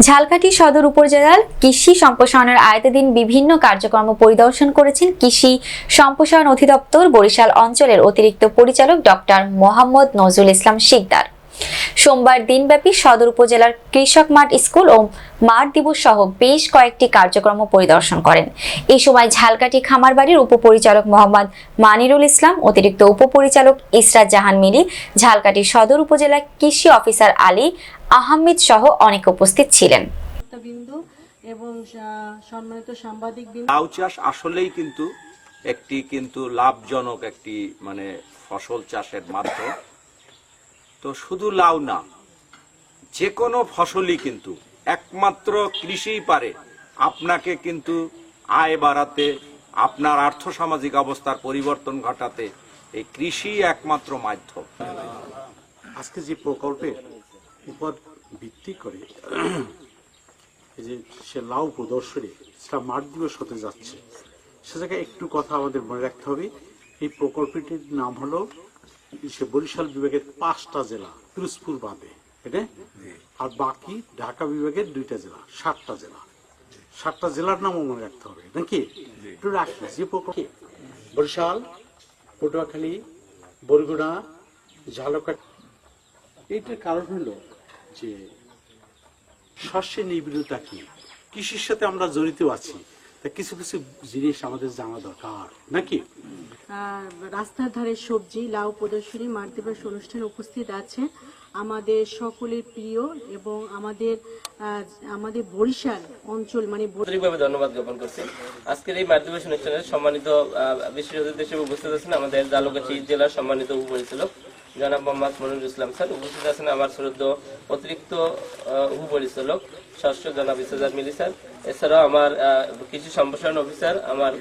ঝালকাঠি সদর উপজেলার কৃষি সম্প্রসারণের আওতাধীন বিভিন্ন কার্যক্রম পরিদর্শন করেছেন কৃষি সম্প্রসারণ অধিদপ্তর বরিশাল অঞ্চলের অতিরিক্ত পরিচালক ডক্টর মোহাম্মদ নজরুল ইসলাম শিকদার। সোমবার দিনব্যাপী সদর উপজেলার কৃষক মাঠ স্কুল ও মাঠ দিবস সহ বেশ কয়েকটি কার্যক্রম পরিদর্শন করেন। এই সময় ঝালকাঠি খামারবাড়ির উপপরিচালক মোহাম্মদ মানিরুল ইসলাম, অতিরিক্ত উপপরিচালক ইসরাত জাহান মিলি, ঝালকাঠি সদর উপজেলা কৃষি অফিসার আলী আহমেদ সহ অনেকে উপস্থিত ছিলেন। এবং সম্মানিত সাংবাদিকবৃন্দ, লাউ চাষ আসলেই কিন্তু লাভজনক একটি ফসল চাষের মাধ্যম। তো শুধু লাউ না, যে কোনো ফসলই কিন্তু একমাত্র কৃষিই পারে আপনাকে কিন্তু আয় বাড়াতে, আপনার আর্থসামাজিক অবস্থার পরিবর্তন ঘটাতে। এই কৃষি একমাত্র মাধ্যম। আজকে যে প্রকল্পের উপর ভিত্তি করে এই যে সে লাউ প্রদর্শনী সেটা মাঠ দিবস হতে যাচ্ছে, সে জায়গায় একটু কথা আমাদের মনে রাখতে হবে। এই প্রকল্পটির নাম হলো সে বরিশাল বিভাগের 5টা জেলা পিরোজপুর বাদে, আর বাকি ঢাকা বিভাগের 2টা জেলা, 7টা জেলা। 7টা জেলার নামও মনে রাখতে হবে নাকি? একটু রাখি যে প্রকল্প বরিশাল, পটুয়াখালী, বরগুনা, ঝালকাঠি। এইটার কারণ হলো যে শস্যের নিবিড়তা কি, কৃষির সাথে আমরা জড়িত আছি, তা কিছু কিছু জিনিস আমাদের জানা দরকার নাকি? রাস্তার ধারে সবজি লাউ প্রদর্শনী মাঠ দিবস অনুষ্ঠানে উপস্থিত আছে আমাদের সকলের প্রিয় এবং আমাদের বরিশাল অঞ্চল আন্তরিকভাবে ধন্যবাদ জ্ঞাপন করছি। আজকের এই মাঠ দিবস অনুষ্ঠানে সম্মানিত বিশেষ অতিথি হিসেবে উপস্থিত আছেন আমাদের ঝালকাঠি জেলার সম্মানিত উপপরিচালক জনাব মোহাম্মদ মনিরুল ইসলাম স্যার। উপস্থিত আছেন আমার শ্রদ্ধেয় অতিরিক্ত উপপরিচালক শস্য জনাব ইসরাত মিলি স্যার। এছাড়াও আমার কৃষি সম্প্রসারণ অফিসার আমার